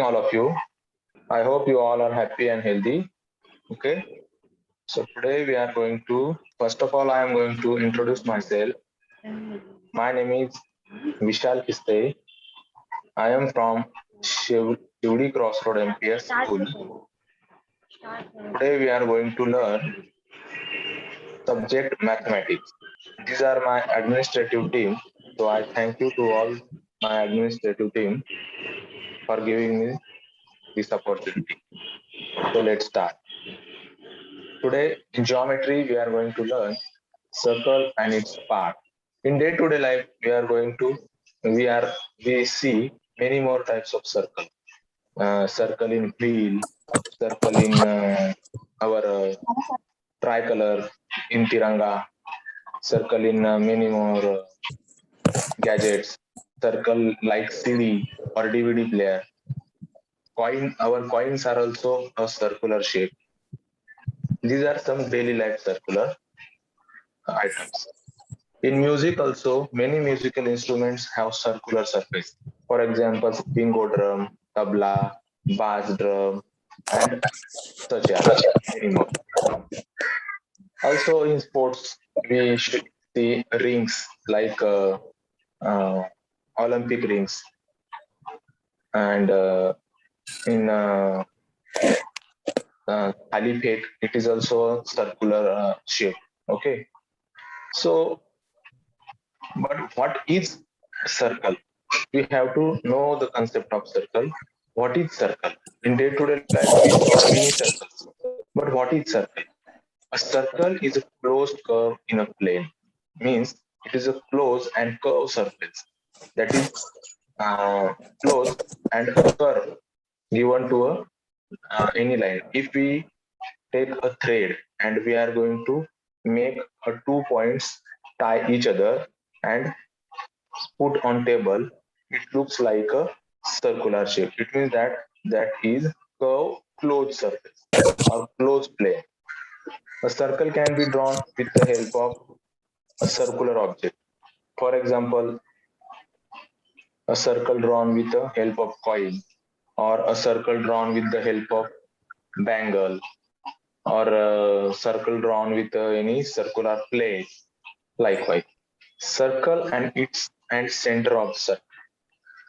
all of you. I hope you all are happy and healthy. Okay. So today we are going to, first of all, I am going to introduce myself. My name is Vishal Kiste. I am from Shivdi Crossroad MPS School. Today we are going to learn subject mathematics. These are my administrative team. So I thank you to all my administrative team for giving me this opportunity. So let's start. Today in geometry we are going to learn circle and its part. In day-to-day life we are we see many more types of circle. Circle in wheel, circle in our tricolor, in Tiranga, circle in many more gadgets, circle like CD or DVD player. Our coins are also a circular shape. These are some daily life circular items. In music also, many musical instruments have circular surface. For example, bingo drum, tabla, bass drum, and such as many more. Also in sports, we should see rings like uh, Olympic rings, and in Caliphate, it is also a circular shape. Okay, so but what is circle? We have to know the concept of circle. What is circle? In day-to-day life, we draw many circles. But what is circle? A circle is a closed curve in a plane. Means it is a closed and curved surface that is closed and curve given to any line. If we take a thread and we are going to make a 2 points tie each other and put on table, it looks like a circular shape. It means that is curved closed surface or closed plane. A circle can be drawn with the help of a circular object. For example, a circle drawn with the help of coin, or a circle drawn with the help of bangle, or a circle drawn with any circular plate. Likewise, circle and its and center of circle.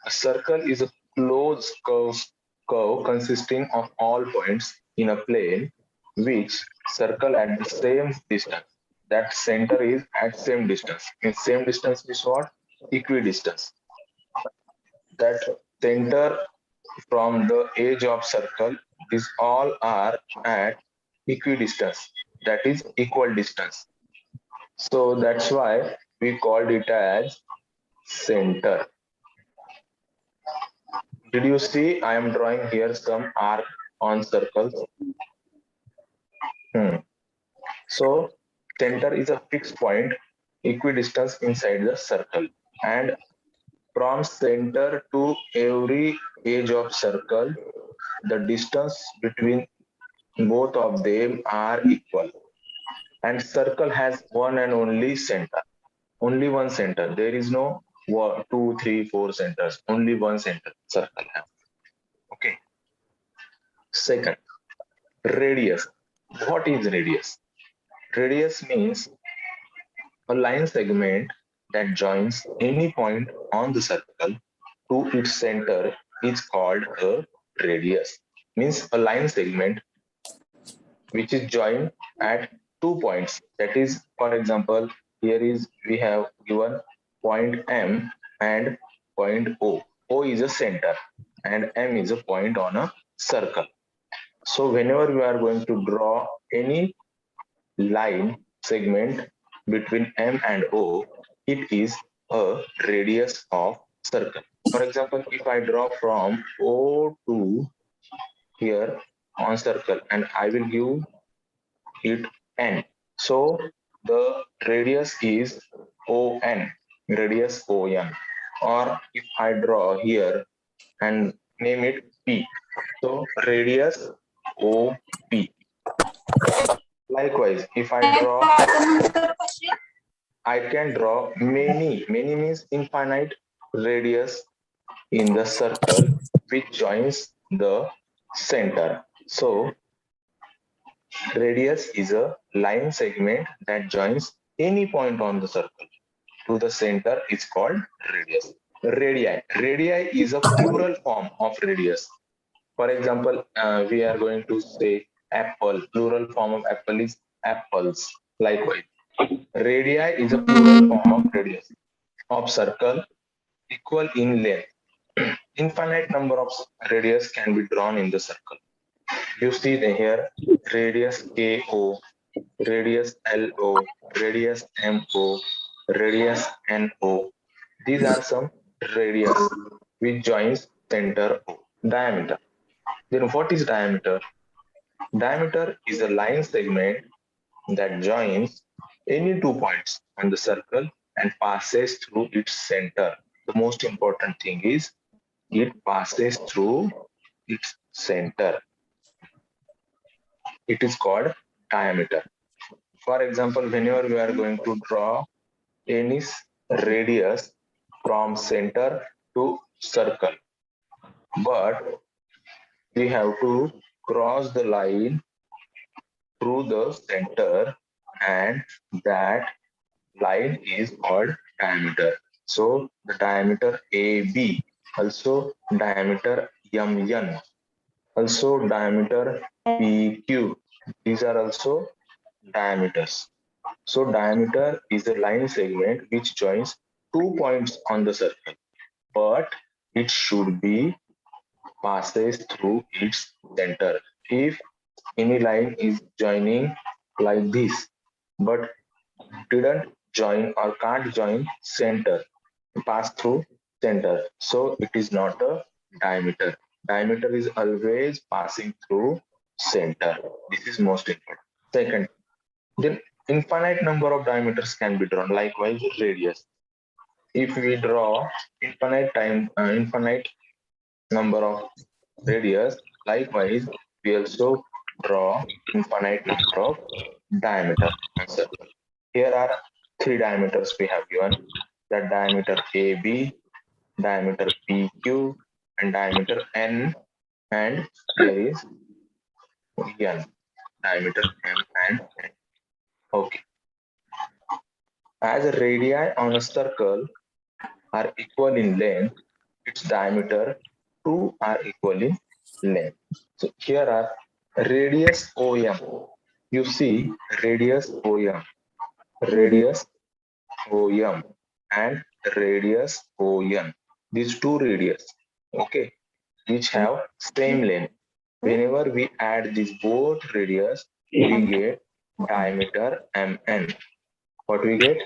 A circle is a closed curve consisting of all points in a plane which circle at the same distance. That center is at same distance. In same distance is what? Equidistance. That center from the edge of circle is all are at equidistance. That is equal distance. So that's why we called it as center. Did you see? I am drawing here some arc on circles. So center is a fixed point, equidistance inside the circle, and from center to every edge of circle, the distance between both of them are equal. And circle has one and only center, only one center. There is no one, two, three, four centers. Only one center circle has. Okay. Second, radius. What is radius? Radius means a line segment that joins any point on the circle to its center is called a radius. Means a line segment which is joined at 2 points. That is, for example, here is we have given point M and point O. O is a center and M is a point on a circle. So whenever we are going to draw any line segment between M and O, it is a radius of circle. For example, if I draw from O to here on circle and I will give it N. So the radius is ON, radius ON. Or if I draw here and name it P, so radius OP. Likewise, if I draw, I can draw many means infinite radius in the circle which joins the center. So radius is a line segment that joins any point on the circle to the center is called radius. Radii. Radii is a plural form of radius. For example, we are going to say apple. Plural form of apple is apples. Likewise, radii is a plural form of radius of circle equal in length. Infinite number of radius can be drawn in the circle. You see here radius KO, radius LO, radius MO, radius NO. These are some radius which joins center O. Diameter. Then what is diameter? Diameter is a line segment that joins any 2 points on the circle and passes through its center. The most important thing is it passes through its center. It is called diameter. For example, whenever we are going to draw any radius from center to circle, but we have to cross the line through the center, and that line is called diameter. So the diameter AB, also diameter MN, also diameter PQ. These are also diameters. So diameter is a line segment which joins 2 points on the circle, but it should be passes through its center. If any line is joining like this, but didn't join or can't join center, pass through center, so it is not a diameter. Diameter is always passing through center. This is most important. Second, then infinite number of diameters can be drawn. Likewise, radius. If we draw infinite number of radius, likewise we also draw infinite number of diameter and circle. Here are three diameters we have given: the diameter AB, diameter PQ, and diameter N, and here is N, diameter M and N. Okay. As a radii on a circle are equal in length, its diameter too are equal in length. So here are radius OM. You see radius OM, radius OM, and radius ON. These two radius, okay, which have same length. Whenever we add these both radius, we get diameter MN. What we get?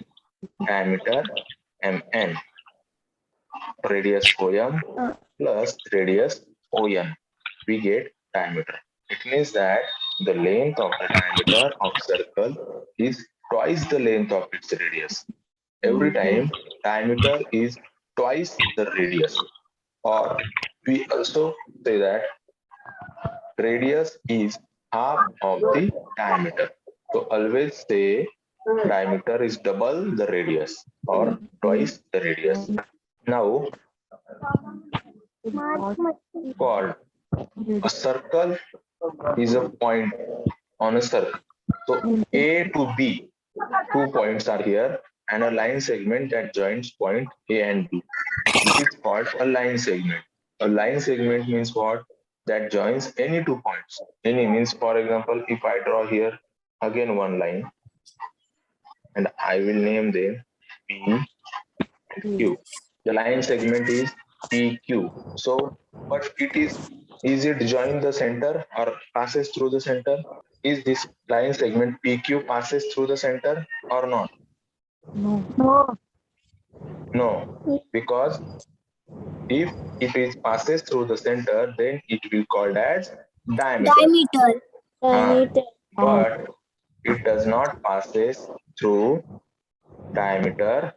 Diameter MN. Radius OM plus radius ON. We get diameter. It means that the length of the diameter of circle is twice the length of its radius. Every time diameter is twice the radius. Or we also say that radius is half of the diameter. So always say diameter is double the radius or twice the radius. Now, chord. A circle is a point on a circle. So A to B, 2 points are here, and a line segment that joins point A and B. This is called a line segment. A line segment means what? That joins any 2 points. Any means, for example, if I draw here again one line, and I will name them P and Q. The line segment is PQ. So, but is it join the center or passes through the center? Is this line segment PQ passes through the center or not? No. No, because if it is passes through the center, then it will called as diameter. Diameter. But it does not passes through diameter.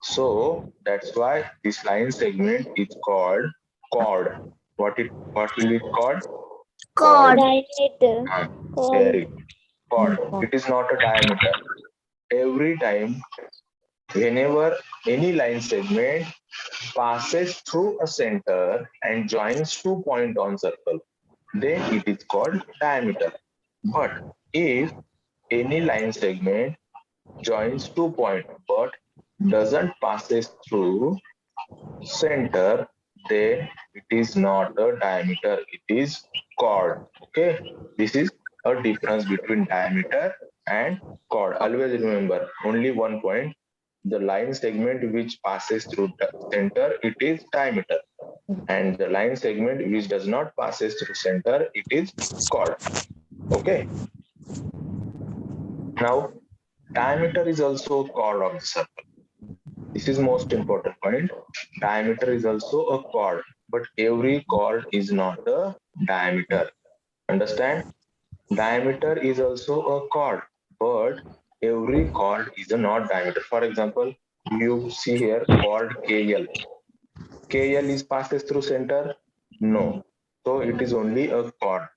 So that's why this line segment is called chord. What will it called? Chord. Diameter. Very chord. It is not a diameter. Every time Whenever any line segment passes through a center and joins two points on circle, then it is called diameter. But if any line segment joins two points but doesn't passes through center, then it is not a diameter, it is chord. Okay, this is a difference between diameter and chord. Always remember only one point: the line segment which passes through the center, it is diameter, and the line segment which does not passes through center, it is chord. Okay, now diameter is also chord of the circle. This is most important point. Diameter is also a chord, but every chord is not a diameter. Understand? Diameter is also a chord, but every chord is a not diameter. For example, you see here chord KL. KL is passes through center? No. So it is only a chord.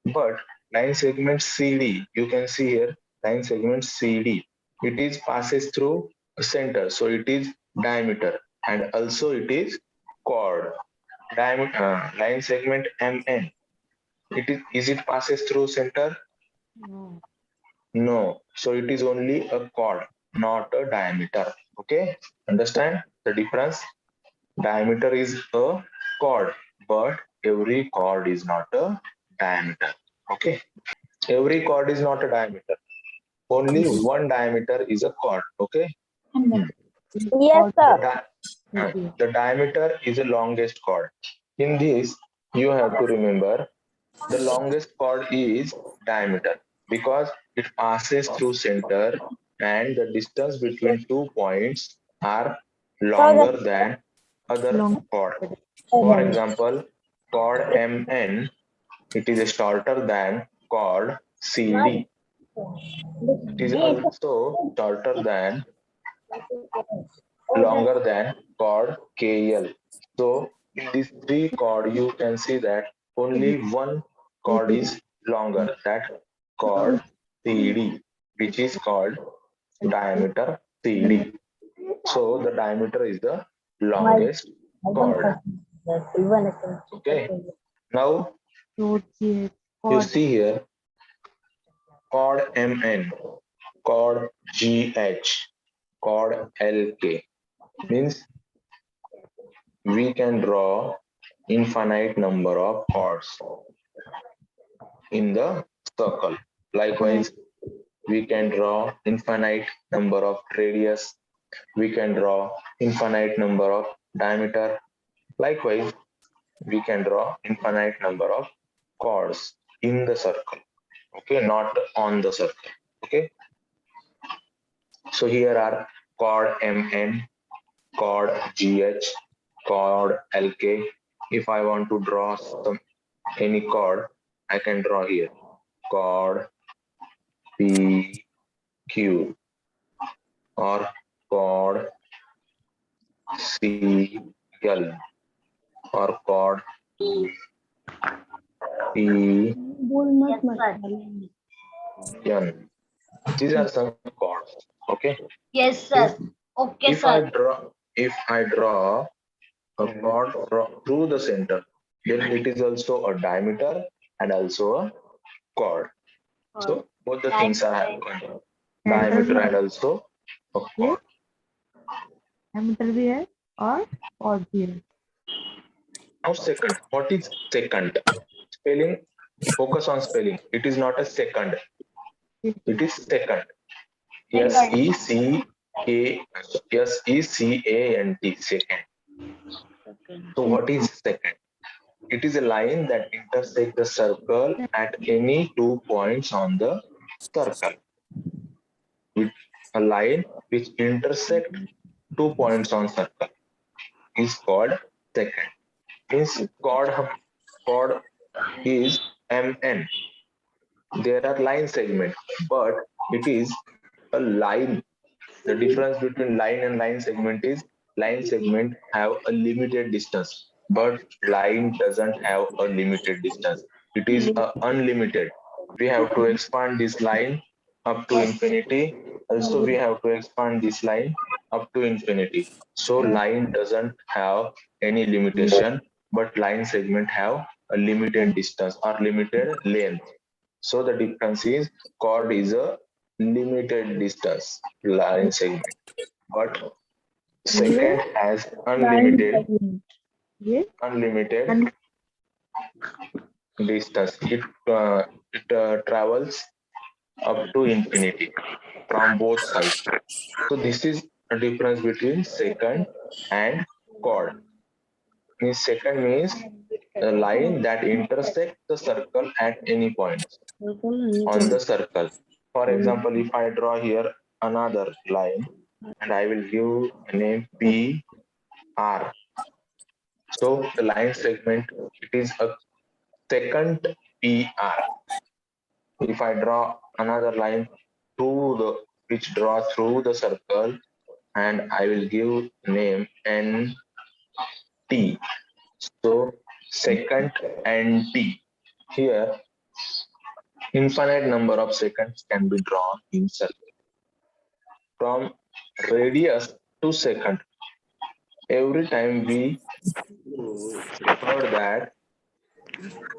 But line segment CD, you can see here line segment CD. It is passes through center, so it is diameter, and also it is chord. Diameter line segment MN. Is it passes through center? No. No. So it is only a chord, not a diameter. Okay? Understand the difference? Diameter is a chord, but every chord is not a diameter. Okay? Every chord is not a diameter. Only one diameter is a chord. Okay? Yes, The, sir. the diameter is the longest chord. In this, you have to remember the longest chord is diameter because it passes through center and the distance between 2 points are longer than other chord. For example, chord MN, it is shorter than chord CD. It is also shorter than, longer than chord KL. So in these three chord, you can see that only one chord is longer, that chord CD, which is called diameter CD. So the diameter is the longest chord. Okay. Now you see here chord MN, chord GH, chord LK. Means we can draw infinite number of chords in the circle. Likewise, we can draw infinite number of radius. We can draw infinite number of diameter. Likewise, we can draw infinite number of chords in the circle. Okay, not on the circle. Okay. So here are chord MN, chord GH, chord LK. If I want to draw any chord, I can draw here chord PQ or chord CL or chord PN. These are some chords. Okay. Yes, If, sir. Okay, if I sir. draw a chord through the center, then it is also a diameter and also a chord. So both the things are happening. Diameter and also a chord. diameter भी है और chord भी है. Now second, what is secant? Spelling, focus on spelling. It is not a second. It is secant. SECANT, second. So what is secant? It is a line that intersects the circle at any 2 points on the circle. With a line which intersect 2 points on circle is called secant. Means chord is MN. There are line segments, but it is a line. The difference between line and line segment is line segment have a limited distance, but line doesn't have a limited distance. It is unlimited. We have to expand this line up to infinity. Also, we have to expand this line up to infinity. So line doesn't have any limitation, but line segment have a limited distance or limited length. So the difference is chord is a limited distance line segment, but second has Yes. unlimited distance. It travels up to infinity from both sides. So this is a difference between secant and chord. Means secant means a line that intersects the circle at any point on the circle. For example, if I draw here another line and I will give a name P R. So the line segment, it is a secant PR. If I draw another line through the which draw through the circle and I will give name NT. So secant and T. Here infinite number of seconds can be drawn in circle. From radius to second. Every time we heard that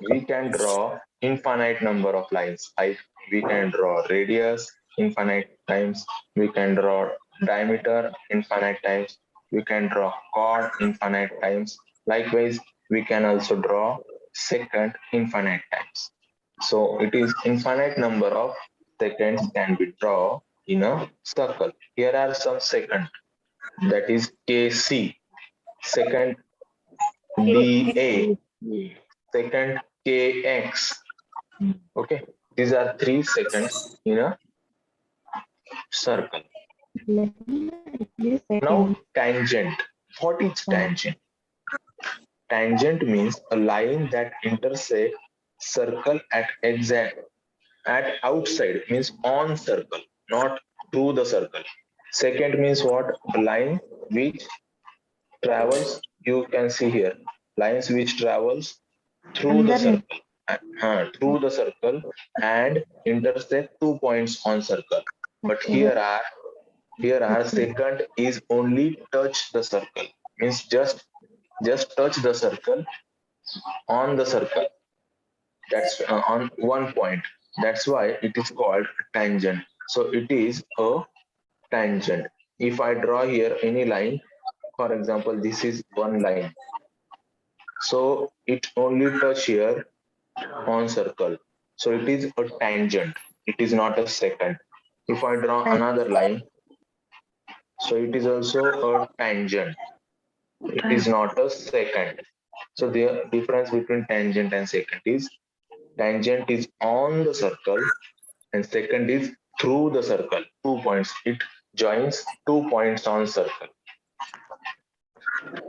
we can draw infinite number of lines. Like we can draw radius infinite times, we can draw diameter infinite times, we can draw chord infinite times. Likewise, we can also draw secant infinite times. So it is infinite number of seconds can be drawn in a circle. Here are some second, that is KC, second DA, second kx. Okay, these are 3 seconds in a circle. Now tangent. What is tangent? Tangent means a line that intersects circle at outside, means on circle, not through the circle. Second means what? A line which travels, you can see here, lines which travels through the circle, and intersect 2 points on circle. But here are secant is only touch the circle, means just touch the circle on the circle. That's on one point. That's why it is called tangent. So it is a tangent. If I draw here any line, for example, this is one line. So it only touch here on circle. So it is a tangent. It is not a secant. If I draw another line, so it is also a tangent. It is not a secant. So the difference between tangent and secant is tangent is on the circle and secant is through the circle. 2 points. It joins 2 points on circle.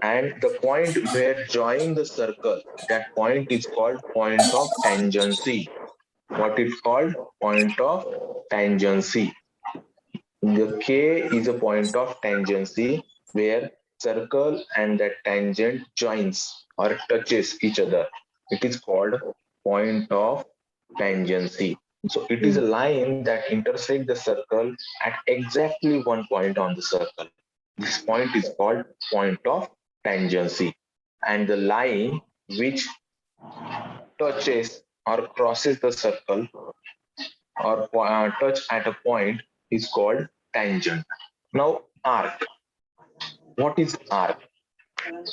And the point where join the circle, that point is called point of tangency. What is called? Point of tangency. The K is a point of tangency where circle and that tangent joins or touches each other. It is called point of tangency. So it is a line that intersects the circle at exactly one point on the circle. This point is called point of tangency. And the line which touches or crosses the circle or touch at a point is called tangent. Now, arc. What is arc?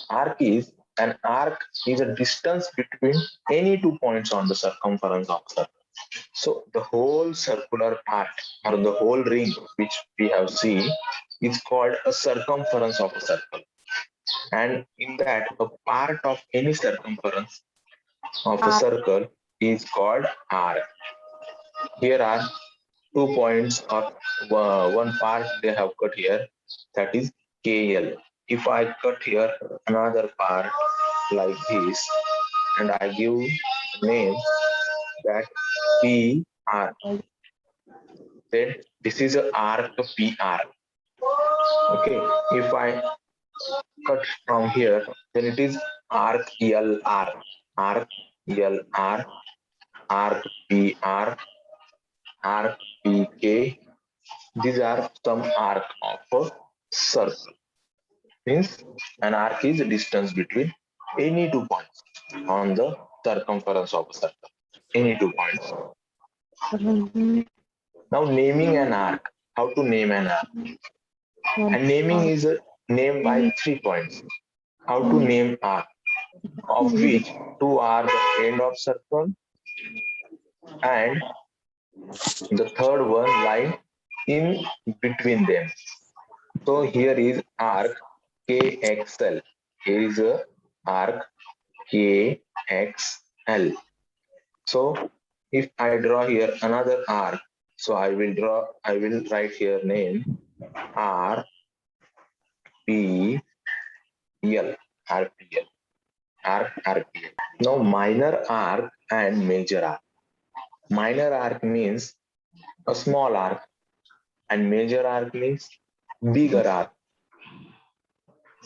Arc is a distance between any 2 points on the circumference of the circle. So the whole circular arc or the whole ring which we have seen is called a circumference of a circle. And in that, a part of any circumference of a circle is called arc. Here are 2 points of one part they have cut here, that is KL. If I cut here another part like this and I give name that PR, then this is a arc PR. Okay, if I cut from here, then it is arc LR, arc LR, arc PR, arc PK. These are some arc of a circle. Means an arc is the distance between any 2 points on the circumference of a circle. Any 2 points. Now naming an arc. How to name an arc? And naming is a name by 3 points. How to name arc? Of which two are the end of circle and the third one line in between them. So here is arc KXL. Here is a arc KXL. So if I draw here another arc, so I will write here name RPL, RPL, RPL. Now minor arc and major arc. Minor arc means a small arc and major arc means bigger arc.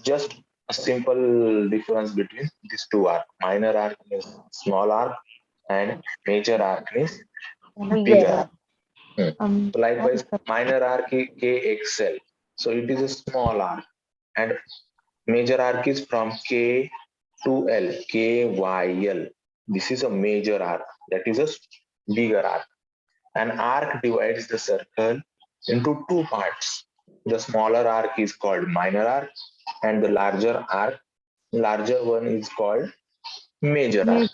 Just a simple difference between these two arcs. Minor arc means small arc and major arc means bigger arc. So likewise, minor arc is KXL. So it is a small arc and major arc is from K to L, KYL. This is a major arc. That is a bigger arc. An arc divides the circle into two parts. The smaller arc is called minor arc and the larger one is called major arc.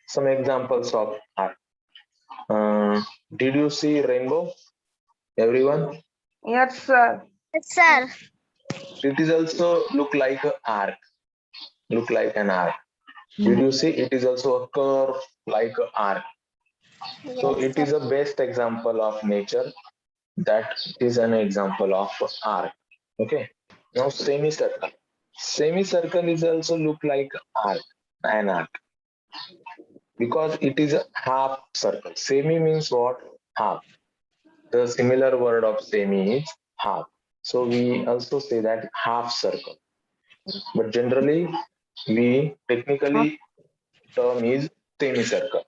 Some examples of arc. Did you see rainbow? Everyone? Yes, sir. Yes, sir. It is also look like an arc. Look like an arc. Did you see? It is also a curve like an arc. So Yes, it is sir. a best example of nature. That is an example of arc. Okay. Now semicircle. Semicircle is also look like arc, an arc, because it is a half circle. Semi means what? Half. The similar word of semi is half. So we also say that half circle. But generally, we technically term is semicircle.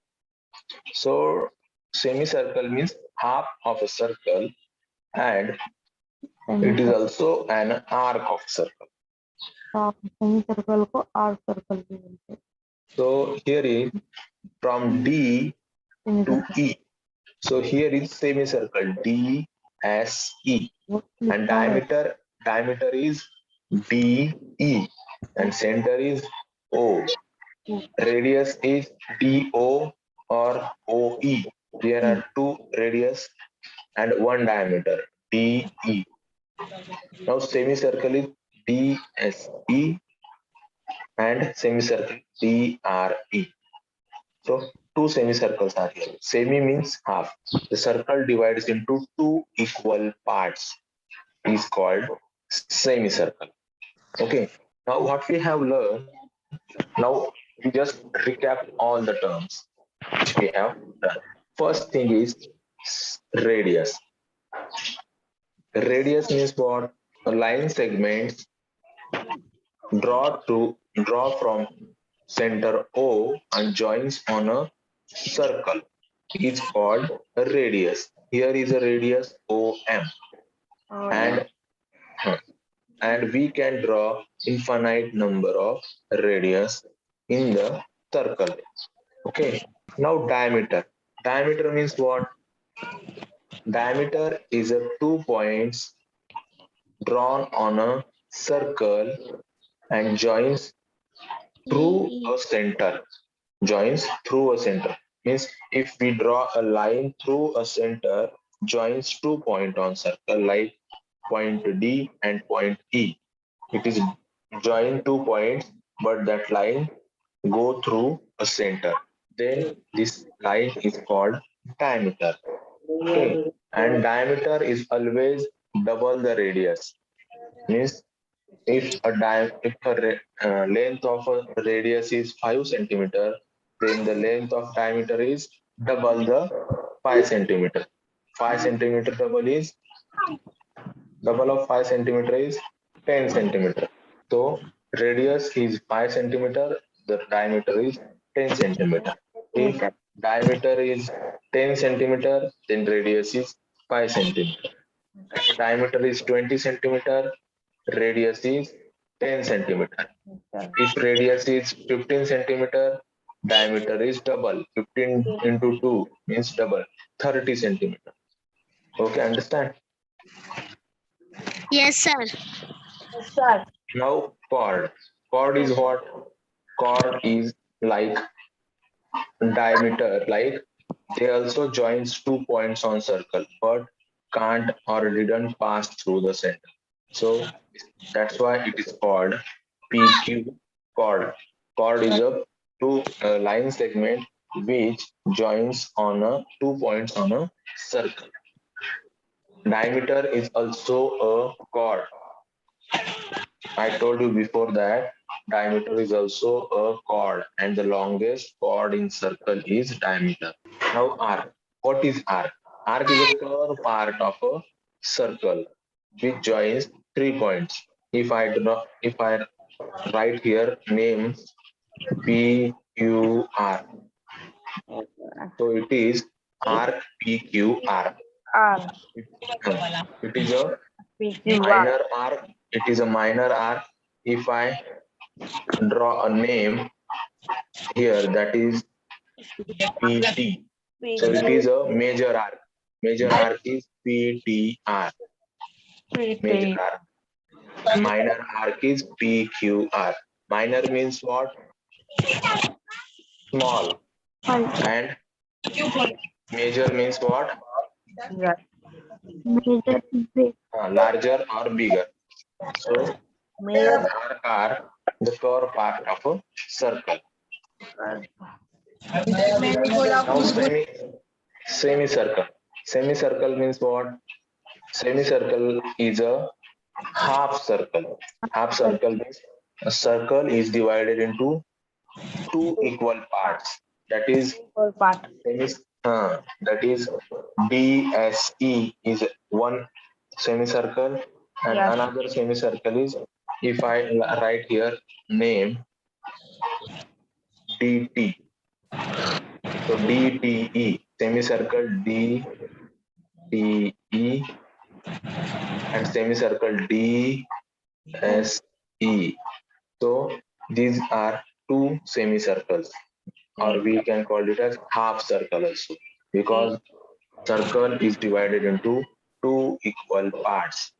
So semicircle means half of a circle and it is also an arc of circle. Semi circle को arc circle भी बोलते हैं. So here is from D to E. So here is semicircle D S E and diameter is D E and center is O. Radius is D O or O E. There are two radius and one diameter D E. Now semicircle is D S E and semicircle D R E. So two semicircles are here. Semi means half. The circle divides into two equal parts is called semicircle. Okay. Now what we have learned, now we just recap all the terms which we have done. First thing is radius. Radius means what? A line segments draw from center O and joins on a circle is called a radius. Here is a radius OM. And we can draw infinite number of radius in the circle. Okay. Now diameter. Diameter means what? Diameter is a 2 points drawn on a circle and joins through a center. Joins through a center. Means if we draw a line through a center, joins 2 points on circle like point D and point E. It is join 2 points, but that line go through a center. Then this line is called diameter. Okay, and diameter is always double the radius. Means if a length of a radius is 5 centimeter, then the length of diameter is double the 5 centimeter. 5 centimeter double of 5 centimeter is 10 centimeter. So radius is 5 centimeter, the diameter is 10 centimeter. If diameter is 10 centimeter, then radius is 5 centimeter. Diameter is 20 centimeter, radius is 10 centimeter. If radius is 15 centimeter, diameter is double. 15 into 2 means double, 30 centimeter. Okay, understand? Yes, sir. Sir. Now chord. Chord is what? Chord is like diameter, like they also joins 2 points on circle, but can't or didn't pass through the center. So that's why it is called PQ chord. Chord is a line segment which joins on a 2 points on a circle. Diameter is also a chord. I told you before that diameter is also a chord and the longest chord in circle is diameter. Now arc. What is arc? Arc is a curved part of a circle which joins 3 points. If I write here name PQR, so it is arc PQR. R. It is a PQR. minor arc. It is a minor arc. If I draw a name here, that is PT. So it is a major arc. Major arc is PTR. Major arc. Minor arc is PQR. Minor means what? Small. And major means what? Major is big. Larger or bigger. So Major. arc are the curved part of a circle. Now semicircle. Semicircle means what? Semicircle is a half circle. Half circle means a circle is divided into two equal parts. That is Part. that is DSE is one semicircle and Yes. another semicircle is, if I write here name DT. So DTE semicircle DTE and semicircle DSE. So these are two semicircles, or we can call it as half circle also, because circle is divided into two equal parts,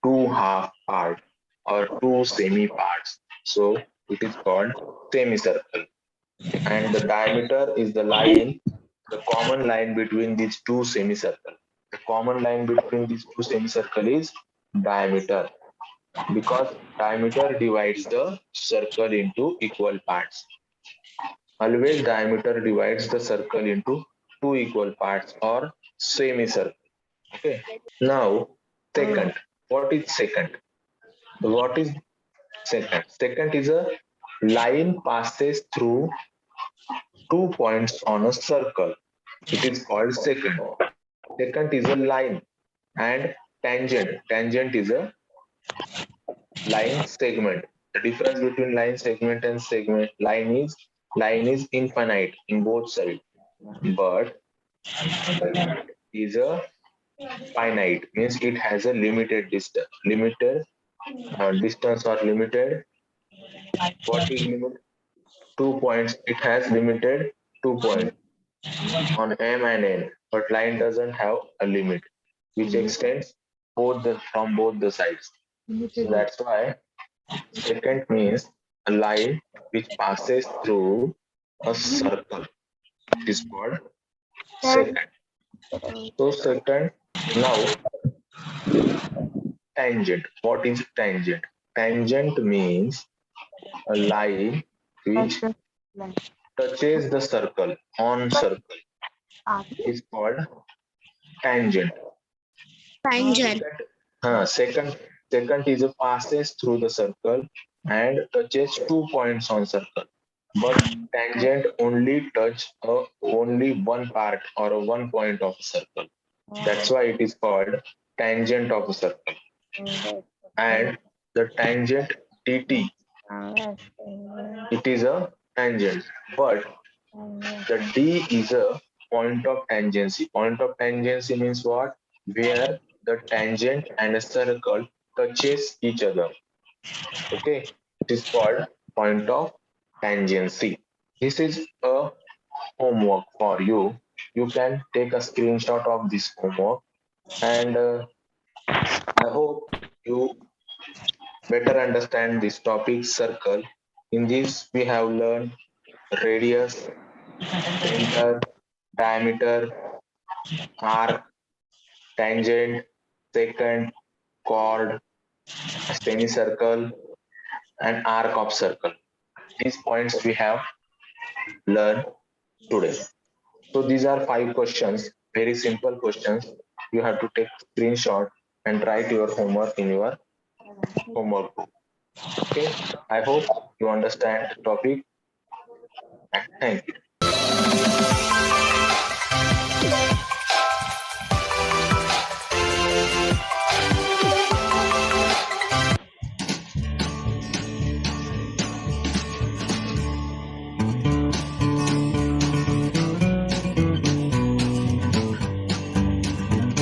two half part or two semi parts. So it is called semicircle. And the diameter is the common line between these two semicircles. The common line between these two semicircles is diameter, because diameter divides the circle into equal parts. Always diameter divides the circle into two equal parts or semicircle. Okay. Now, secant. What is secant? What is secant? Secant is a line passes through 2 points on a circle. It is called secant. Secant is a line, and tangent. Tangent is a line segment. The difference between line segment and segment line is infinite in both sides, but segment is a finite, means it has a limited distance or limited. What is limit? 2 points. It has limited 2 points on M and N, but line doesn't have a limit which extends from both the sides. So that's why secant means a line which passes through a circle. It is called secant. So secant. Now tangent. What is tangent? Tangent means a line which touches the circle on circle. Is called tangent. Tangent. Secant is a passes through the circle and touches 2 points on circle. But tangent only touch only one part or a 1 point of a circle. That's why it is called tangent of a circle. And the tangent DT, it is a tangent, but the D is a point of tangency. Point of tangency means what? Where the tangent and a circle touches each other. Okay, it is called point of tangency. This is a homework for you. You can take a screenshot of this homework, and I hope you better understand this topic circle. In this, we have learned radius, center, diameter, arc, tangent, secant, chord, semicircle, and arc of circle. These points we have learned today. So these are 5 questions, very simple questions. You have to take screenshot and write your homework in your homework book. Okay, I hope you understand the topic, and thank you.